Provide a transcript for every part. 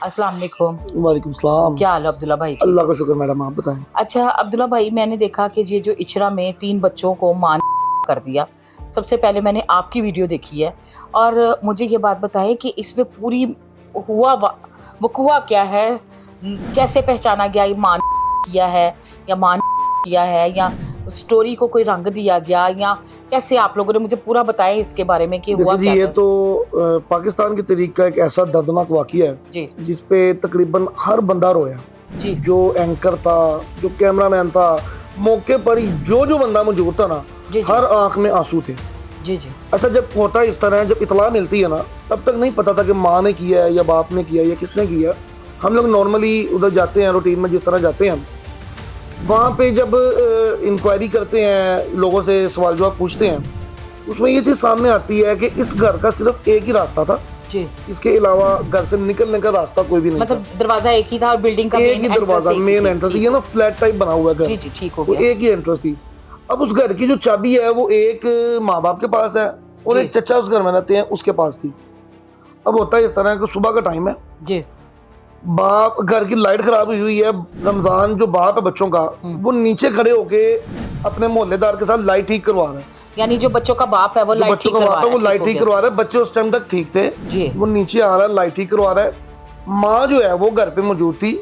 अस्सलाम वालेकुम। वालेकुम सलाम। क्या हाल है अब्दुल्ला भाई? अल्लाह का शुक्र मैडम, आप बताएं। अच्छा अब्दुल्ला भाई, मैंने देखा कि ये जो इचरा में 3 बच्चों को मां ने कर दिया, सबसे पहले मैंने आपकी वीडियो देखी है और मुझे ये बात बताएं कि इसमें पूरी वक़ुआ क्या है, कैसे पहचाना गया ये मां ने किया है या मां ने किया है, या स्टोरी को कोई रंग दिया गया, या कैसे आप लोगों ने मुझे पूरा बताएं इसके बारे में कि हुआ देखिए जी, क्या ये था? तो पाकिस्तान की तरीक का एक ऐसा दर्दनाक वाक़या है जी जिसपे तकरीबन हर बंदा रोया। जी जो एंकर था, जो कैमरामैन था, मौके पर ही जो जो बंदा मौजूद था ना, जी हर आंख में आंसू थे। जी जी अच्छा, जब होता इस तरह, जब इतला मिलती है ना, तब तक नहीं पता था कि माँ ने किया है या बाप ने किया है या किसने किया। हम लोग नॉर्मली उधर जाते हैं, रूटीन में जिस तरह जाते हैं, वहाँ पे जब इंक्वायरी करते हैं, लोगों से सवाल जवाब पूछते हैं, उसमें ये चीज़ सामने आती है कि इस घर का सिर्फ एक ही रास्ता था, जी। इसके अलावा घर से निकलने का रास्ता कोई भी नहीं मतलब था। दरवाजा एक ही था और बिल्डिंग का एक ही दरवाजा, मेन एंट्रेंस, ये ना फ्लैट टाइप बना हुआ है घर। जी जी ठीक हो वो गया। एक ही एंट्रेंस थी। अब उस घर की जो चाबी है वो एक माँ बाप के पास है और जी। एक चचा उस घर में रहते हैं, उसके पास थी। अब होता है इस तरह कि सुबह का टाइम है, जी बाप, घर की लाइट खराब हुई है, रमजान जो बाप है बच्चों का, वो नीचे खड़े होके अपने मोहल्लेदार के साथ लाइट ठीक करवा रहे हैं। यानी जो बच्चों का बाप है वो जो लाइट बच्चों ठीक का करवा बाप रहा है वो है, लाइट ठीक ठीक हो करवा रहा है। बच्चे उस टाइम तक ठीक थे, जी। वो नीचे आ रहा है, लाइट ठीक करवा रहा है। माँ जो है वो घर पे मौजूद थी।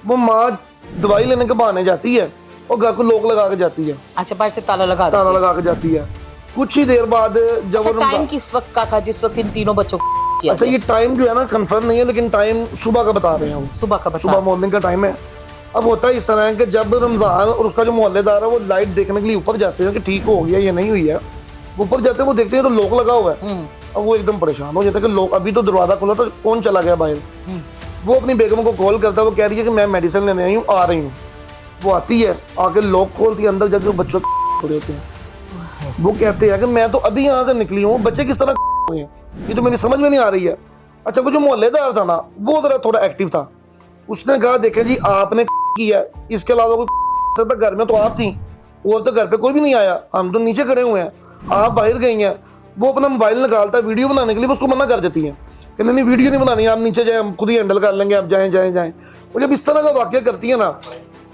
वो माँ दवाई लेने के बहाने जाती है और घर को लॉक लगा के जाती है, अच्छा बाहर से ताला लगा ताला देते हैं। लगा के जाती है। कुछ ही देर बाद जब अच्छा वो टाइम किस वक्त का था जिस वक्त इन तीनों बच्चों को किया अच्छा, गया? ये टाइम जो है ना कंफर्म नहीं है, लेकिन टाइम सुबह का बता रहे हैं वो, सुबह का बता। सुबह मॉर्निंग का टाइम है। अब होता है इस तरह है कि जब रमज़ान और उसका जो मोहल्लेदार है वो लाइट देखने के लिए ऊपर जाते हैं कि ठीक हो गया या नहीं हुई है, ऊपर जाते हैं, वो देखते हैं तो लॉक लगा हुआ है। अब वो एकदम परेशान हो जाता है कि लोग, अभी तो दरवाज़ा खुला था, कौन चला गया बाहर। वो अपनी बेगम को कॉल करता है, वो कह रही है कि मैं मेडिसिन लेने आई हूँ, आ रही हूँ। वो आती है, आके लॉक खोलती है, अंदर जाके बच्चों हो जाते हैं। वो कहते हैं कि मैं तो अभी यहाँ से निकली हूँ, बच्चे किस तरह हुए हैं, ये तो मेरी समझ में नहीं आ रही है। अच्छा, वो जो मोहल्लेदार था ना, वो जरा थोड़ा एक्टिव था। उसने कहा देखें जी, आपने किया, इसके अलावा कोई घर में तो आप थी, और तो घर पे कोई भी नहीं आया, हम तो नीचे खड़े हुए हैं, आप बाहर गई हैं। वो अपना मोबाइल निकालता है वीडियो बनाने के लिए, उसको मना कर देती है कि नहीं वीडियो नहीं बनानी, आप नीचे जाए, हम खुद ही हैंडल कर लेंगे, आप जाएं जाएं जाएं। और जब इस तरह का वाकया करती है ना,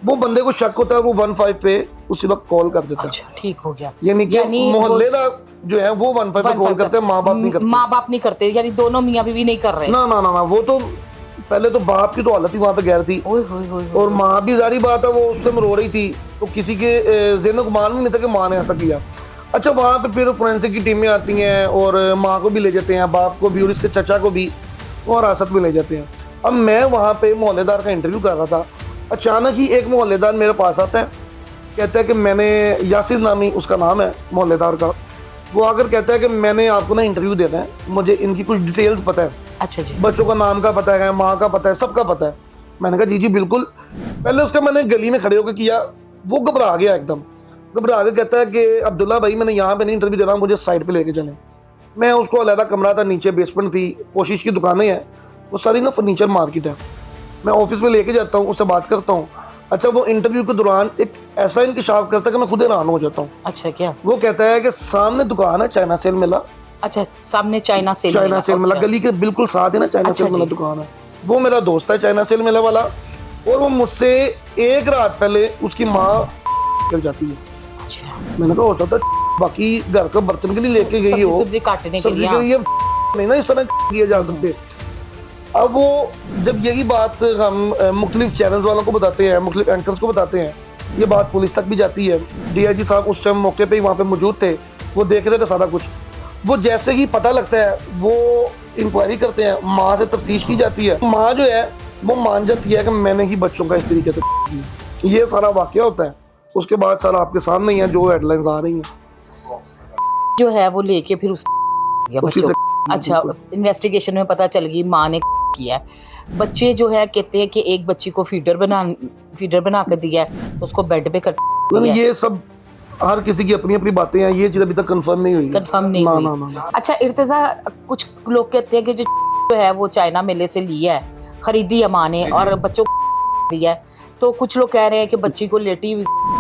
वो बंदे को शक होता है, वो 15 पे उसी वक्त कॉल कर देता है। अच्छा ठीक हो गया। यानी कि मोहल्लेदार जो है वो 15 पे कॉल करते हैं, माँ बाप नहीं करते। माँ बाप नहीं करते, यानी दोनों मियाँ बीवी नहीं कर रहे। ना ना ना ना, वो तो पहले तो बाप की तो हालत ही वहाँ पे गैर थी, और माँ भी जारी बात है वो उस टाइम रो रही थी, तो किसी के ज़हन को मान नहीं था कि माँ ने ऐसा किया। अच्छा, वहाँ पे फिर फोरेंसिक की टीमें आती हैं और माँ को भी ले जाते हैं, बाप को भी और इसके चचा को भी वो हिरासत में ले जाते हैं। अब मैं वहाँ पे मोहल्लेदार का इंटरव्यू कर रहा था, अचानक ही एक मोहल्लेदार मेरे पास आता है, कहता है कि मैंने, यासिर नामी उसका नाम है मोहल्लेदार का, वो आकर कहता है कि मैंने आपको ना इंटरव्यू देना है, मुझे इनकी कुछ डिटेल्स पता है। अच्छा जी। बच्चों का नाम का पता है, माँ का पता है, सबका पता है। मैंने कहा जी जी बिल्कुल। पहले उसका मैंने गली में खड़े होकर किया, वो घबरा गया, एकदम घबरा के कहता है कि अब्दुल्ला भाई, मैंने यहाँ पे नहीं इंटरव्यू देना, मुझे साइड पे लेके चलें। मैं उसको, अलग कमरा था, नीचे बेसमेंट थी, कोशिश की दुकानें हैं, वो सारी ना फर्नीचर मार्केट है। मैं ऑफिस में लेके जाता हूँ, उससे बात करता हूँ। अच्छा, वो इंटरव्यू के दौरान एक ऐसा इंकशाफ करता है कि मैं खुद हैरान हो जाता हूँ। अच्छा क्या? वो कहता है कि सामने दुकान है चाइना सेल मिला। अच्छा, सामने चाइना सेल मिला, गली के बिल्कुल साथ है ना चाइना सेल मिला दुकान है। वो मेरा दोस्त है चाइना सेल मिला वाला, और वो मुझसे एक रात पहले उसकी माँ कर जाती है। अच्छा। मैंने कहा हो सकता है बाकी घर का बर्तन के लिए लेके गई हो, सब्जी काटने के लिए नहीं ना, इस तरह किया जा सकते। अब वो जब यही बात हम मुख्तलिफ चैनल्स वालों को बताते हैं, मुख्तलिफ एंकर्स को बताते हैं, ये बात पुलिस तक भी जाती है। DIG साहब उस टाइम मौके पे ही वहाँ पे मौजूद थे, वो देख रहे थे सारा कुछ। वो जैसे ही पता लगता है वो इंक्वायरी करते हैं, माँ से तफ्तीश की जाती है। माँ जो है वो मान जाती है कि मैंने ही बच्चों का इस तरीके से किया। ये सारा वाकया होता है। उसके बाद सारा आपके सामने ही है, जो हेडलाइंस आ रही हैं जो है वो लेके फिर बच्चों। अच्छा, इन्वेस्टिगेशन में पता चल गई माँ ने किया है। बच्चे जो है कहते हैं कि एक बच्ची को फीडर बना कर दिया है, तो उसको बेड पे कर दिया। ये सब हर किसी की अपनी अपनी बातें हैं, ये चीज़ अभी तक कंफर्म नहीं हुई। ना। अच्छा इर्तिजा, कुछ लोग कहते हैं कि जो है वो चाइना मेले से लिया है, खरीदी है माँ ने और बच्चों को दिया है। तो कुछ लोग कह रहे हैं कि बच्ची को लेटी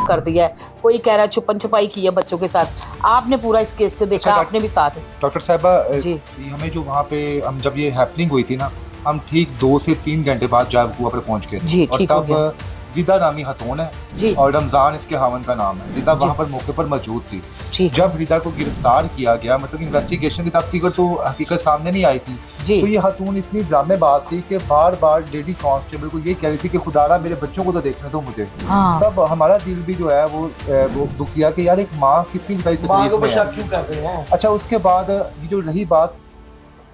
कर दिया है, कोई कह रहा है छुपन छुपाई की है बच्चों के साथ। आपने पूरा इस केस को देखा, आपने भी साथ। डॉक्टर साहिबा जी, हमें जो वहाँ पे हम जब ये हैपनिंग हुई थी ना, हम ठीक 2 से 3 घंटे बाद जाब कुआं पर पहुंच गए जी, और ठीक हो गया। तब रिदा नामी खतून है जी और रमज़ान इसके हावन का नाम है। रिदा वहाँ पर मौके पर मौजूद थी। ठीक जब रिदा को गिरफ्तार किया गया, मतलब इन्वेस्टिगेशन की तब तक तो हकीकत सामने नहीं आई थी, जी तो ये खातून इतनी ड्रामेबाज थी कि बार बार लेडी कांस्टेबल को ये कह रही थी कि खुदारा मेरे बच्चों को तो देखने दो मुझे। हाँ तब हमारा दिल भी जो है वो दुख किया कि यार एक माँ कितनी बड़ी माँ के तकलीफ ऊपर में शक है। क्यों कर रहे हैं? अच्छा, उसके बाद ये जो रही बात,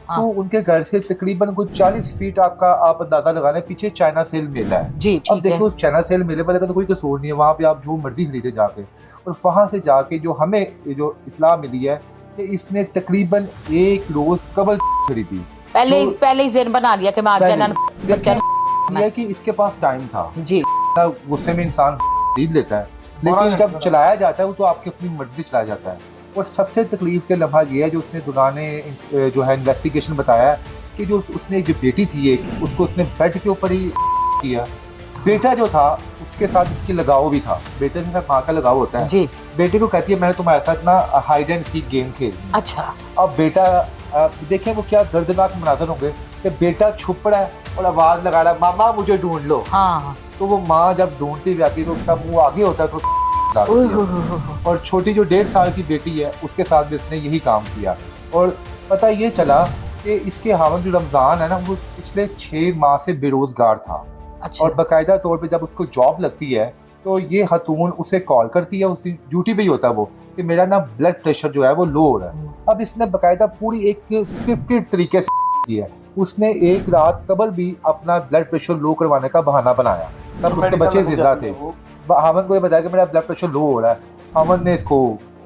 हाँ। तो उनके घर से तकरीबन कुछ 40 फीट आपका आप अंदाजा लगा लें पीछे चाइना सेल मेला है। जी अब ठीक है। देखो उस चाइना सेल मेले वाले का तो कोई कसूर नहीं है, वहाँ पे आप जो मर्जी खरीदे जाके। और वहाँ से जाके जो हमें जो इतला मिली है कि इसने तकरीबन 1 रोज कबल खरीदी। पहले ही ज़हन बना लिया कि मैं आज जाना बच्चा देखिए ये कि इसके पास टाइम था, जी गुस्से में इंसान खरीद लेता है, लेकिन जब चलाया जाता है वो तो आपकी अपनी मर्जी से चलाया जाता है। और सबसे तकलीफ के लम्हा ये है जो उसने दुराने जो है इन्वेस्टिगेशन बताया कि जो उसने जो बेटी थी एक, उसको उसने बेड के ऊपर ही किया। बेटा जो था उसके साथ इसकी लगाव भी था, बेटे के साथ माँ का लगाव होता है। जी बेटे को कहती है मैंने तुम्हारे साथ ना हाइड एंड सीक गेम खेली। अच्छा अब बेटा देखें वो क्या दर्दनाक मनाजर होंगे कि बेटा छुप रहा है और आवाज़ लगा रहा है मामा मुझे ढूंढ लो। हाँ तो वो माँ जब ढूंढती हुई आती है तो उसका मुंह आगे होता है तो और छोटी जो 1.5 साल की बेटी है उसके साथ भी इसने यही काम किया। और पता ये चला कि इसके हावन जो रमज़ान है ना वो पिछले 6 माह से बेरोजगार था। अच्छा और बाकायदा तौर पे जब उसको जॉब लगती है तो ये खतून उसे कॉल करती है, उस दिन ड्यूटी पे ही होता है वो, कि मेरा ना ब्लड प्रेशर जो है वो लो हो रहा है। अब इसने बाकायदा पूरी एक स्क्रिप्टेड तरीके से की है। उसने एक रात कबल भी अपना ब्लड प्रेशर लो करवाने का बहाना बनाया, तब उसके बच्चे जिंदा थे। हमन को ये बताया कि मेरा ब्लड प्रेशर लो हो रहा है। हमन ने इसको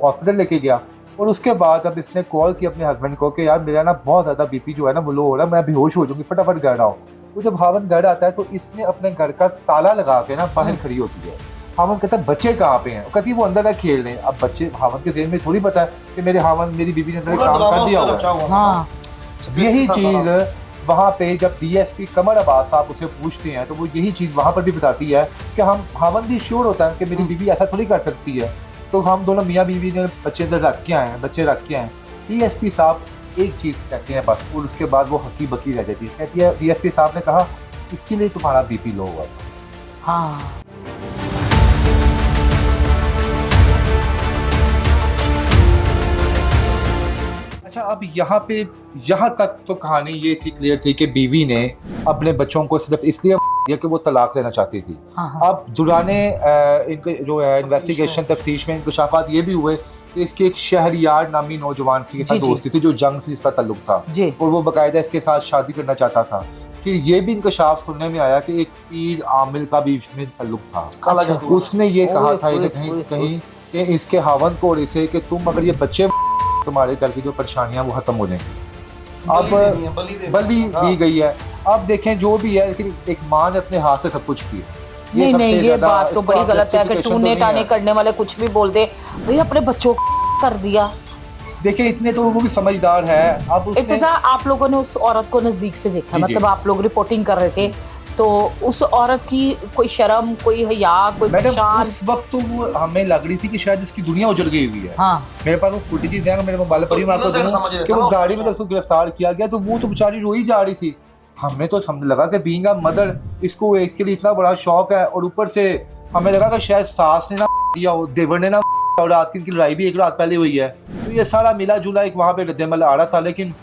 हॉस्पिटल लेके गया और उसके बाद अब इसने कॉल की अपने हस्बैंड को कि यार मेरा ना बहुत ज़्यादा बीपी जो है ना वो लो हो रहा है, मैं बेहोश हो जाऊंगी, फटाफट घर आओ। तो जब हावन घर आता है तो इसने अपने घर का ताला लगा के ना बाहर खड़ी होती है। हावन कहता है बच्चे कहाँ पे हैं? कहती है वो अंदर ना खेल रहे हैं। अब बच्चे हावन के ज़हन में थोड़ी पता है कि मेरे हावन मेरी बीवी ने अंदर काम कर दिया हुआ है। हाँ यही चीज़ वहाँ पे जब डीएसपी कमर अब्बास साहब उसे पूछते हैं तो वो यही चीज़ वहाँ पर भी बताती है कि हम हावन भी श्योर होता है कि मेरी बीवी ऐसा थोड़ी कर सकती है। तो हम दोनों मियाँ बीवी ने बच्चे अंदर रख के आए हैं, बच्चे रख के आए हैं। डीएसपी साहब एक चीज़ कहते हैं बस, और उसके बाद वो हकी बकी रह जाती है। कहती है डीएसपी साहब ने कहा इसीलिए तुम्हारा बीपी लो हुआ। हाँ अच्छा, अब यहाँ तक तो कहानी ये थी क्लियर थी कि बीवी ने अपने बच्चों को सिर्फ इसलिए दिया कि वो तलाक लेना चाहती थी। हाँ अब दुराने इनके जो है इन्वेस्टिगेशन तफ्तीश में इंकशाफात ये भी हुए कि इसकी एक शहरियार नामी नौजवान से इसका जी, जी। दोस्ती थी जो जंग से इसका ताल्लुक था जी और वो बाकायदा इसके साथ शादी करना चाहता था। फिर ये भी इंकशाफ सुनने में आया कि एक पीर आमिल का भी इसमें ताल्लुक था। काला अच्छा। जादू। उसने ये कहा ओए, था ओए, कहीं ओए, कहीं कि इसके हावन को और इसे कि तुम अगर ये बच्चे तुम्हारे घर की जो परेशानियां वो खत्म हो जाएंगी। अब बलि दी गई है। अब देखें जो भी है, लेकिन एक माँ ने अपने हाथ से सब कुछ किया। नहीं सबसे नहीं ये ज़्यादा बात तो इसको बड़ी आप गलत है कि justification तो टूने नहीं टाने है। करने वाले कुछ भी बोल दे, भाई अपने बच्चों को कर दिया। देखिए इतने तो वो भी समझदार है। अब उसने इर्तिजा आप लोगों ने उस औरत को नजदीक से देखा, जी, मतलब जी। आप लोग रिपोर्टिंग कर रहे थे, तो उस औरत की कोई शर्म, कोई हया, कोई मैडम पहचान? उस वक्त तो वो हमें लग रही थी कि शायद इसकी दुनिया उजड़ गई हुई है। हाँ मेरे पास वो फुटेजेस हैं मेरे मोबाइल पर ही, मैं आपको समझ दूं रहे कि थे वो ना। गाड़ी में जब उसको गिरफ्तार किया गया तो वो तो बेचारी रोई जा रही थी। हमें तो समझ लगा कि बीइंग अ मदर इसको इसके लिए इतना बड़ा शौक है, और ऊपर से हमें लगा कि शायद सास ने ना दिया हो, देवर ने ना, और रात की इनकी लड़ाई भी एक रात पहले हुई है। तो ये सारा मिला जुला एक वहाँ पे रद्दमल आ रहा था। लेकिन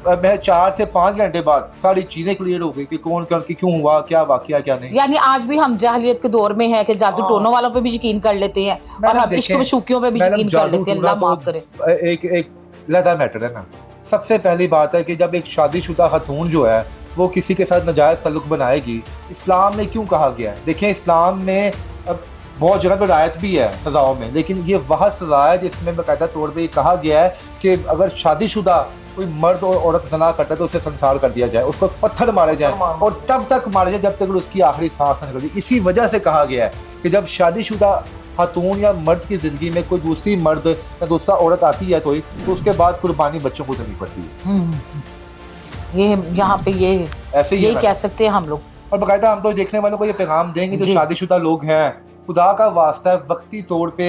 मैं 4 से 5 घंटे बाद सारी चीज़ें क्लियर हो गई कि कौन क्यों हुआ, क्या वाकया क्या नहीं। यानी आज भी हम जाहलियत के दौर में है कि जादू टोनों वालों पे भी यकीन कर लेते हैं और मैडम हम इश्क देखें, मशूकियों पे भी मैडम यकीन कर जादू लेते हैं। टोना अल्लाह माफ करे। तो एक लहदा मैटर है ना। सबसे पहली बात है कि जब एक शादीशुदा खतून जो है वो किसी के साथ नाजायज़ ताल्लुक बनाएगी, इस्लाम में क्यों कहा गया है? देखें इस्लाम में अब बहुत जगह पर रायत भी है सज़ाओं में, लेकिन ये वह सज़ा है जिसमें बाकायदा तौर पर कहा गया है कि अगर शादीशुदा कोई मर्द और औरत जना करता है तो उसे संसार कर दिया जाए, उसको पत्थर मारे जाए और तब तक मारे जाए जब तक उसकी आखिरी सांस न निकलती। इसी वजह से कहा गया है कि जब शादीशुदा खातून या मर्द की ज़िंदगी में कोई दूसरी मर्द या दूसरा औरत आती है तो उसके बाद कुर्बानी बच्चों को देनी पड़ती है। ये यहाँ पे ये ऐसे ही यही है कह सकते हैं हम लोग। और बाकायदा हम तो देखने वालों को ये पैगाम देंगे जो जी। शादीशुदा लोग हैं, खुदा का वास्ता है वक्ती तौर पे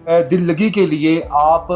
दिल लगी के लिए आप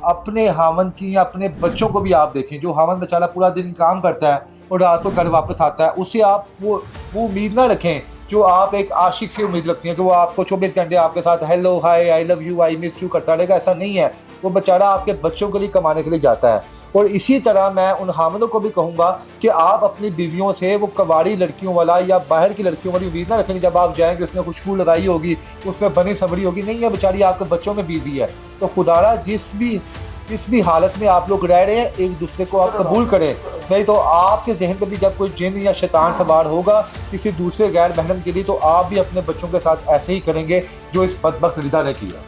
अपने हामन की या अपने बच्चों को भी आप देखें, जो हामन बेचारा पूरा दिन काम करता है और रात को घर वापस आता है, उससे आप वो उम्मीद ना रखें जो आप एक आशिक से उम्मीद रखती हैं कि वो आपको 24 घंटे आपके साथ hello hi I love you I miss you करता रहेगा। ऐसा नहीं है, वो बेचारा आपके बच्चों के लिए कमाने के लिए जाता है। और इसी तरह मैं उन हामिलों को भी कहूँगा कि आप अपनी बीवियों से वो कवाड़ी लड़कियों वाला या बाहर की लड़कियों वाली उम्मीद ना रखेंगे। जब आप जाएंगे उसने खुशबू लगाई होगी, उसमें बनी सबरी होगी, नहीं है, बेचारी आपके बच्चों में बिजी है। तो खुदारा जिस भी हालत में आप लोग रह रहे हैं एक दूसरे को आप कबूल करें, नहीं तो आपके जहन पे भी जब कोई जिन या शैतान सवार होगा किसी दूसरे गैर महरम के लिए, तो आप भी अपने बच्चों के साथ ऐसे ही करेंगे जो इस बदबख्त रिदा ने किया।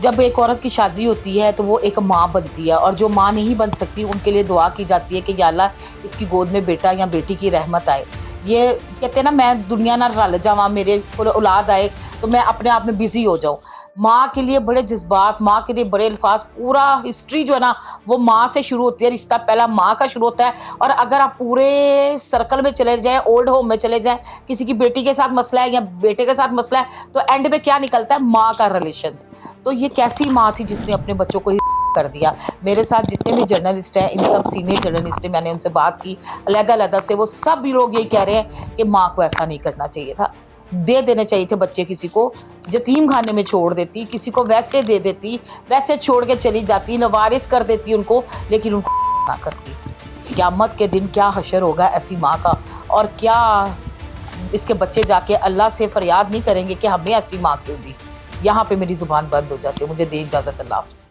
जब एक औरत की शादी होती है तो वो एक माँ बनती है, और जो माँ नहीं बन सकती उनके लिए दुआ की जाती है कि या अल्लाह इसकी गोद में बेटा या बेटी की रहमत आए। ये कहते हैं ना, मैं दुनिया ना रल जावा, मेरे औलाद आए तो मैं अपने आप में बिजी हो जाऊँ। माँ के लिए बड़े जज्बात, माँ के लिए बड़े अल्फाज, पूरा हिस्ट्री जो है ना वो माँ से शुरू होती है। रिश्ता पहला माँ का शुरू होता है। और अगर आप पूरे सर्कल में चले जाएं, ओल्ड होम में चले जाएं, किसी की बेटी के साथ मसला है या बेटे के साथ मसला है, तो एंड में क्या निकलता है? माँ का रिलेशन। तो ये कैसी माँ थी जिसने अपने बच्चों को कर दिया। मेरे साथ जितने भी जर्नलिस्ट हैं, इन सब सीनियर जर्नलिस्ट हैं, मैंने उनसे बात की अलग-अलग से, वो सब लोग यही कह रहे हैं कि माँ को ऐसा नहीं करना चाहिए था। दे देने चाहिए थे बच्चे, किसी को यतीम खाने में छोड़ देती, किसी को वैसे दे देती, वैसे छोड़ के चली जाती, लवारिस कर देती उनको, लेकिन उनको ना करती। क़यामत के दिन क्या हशर होगा ऐसी माँ का, और क्या इसके बच्चे जाके अल्लाह से फरियाद नहीं करेंगे कि हमें ऐसी माँ क्यों दी। यहाँ पे मेरी ज़ुबान बंद हो जाती है। मुझे दे इजाज़त, अल्लाह हाफ़िज़।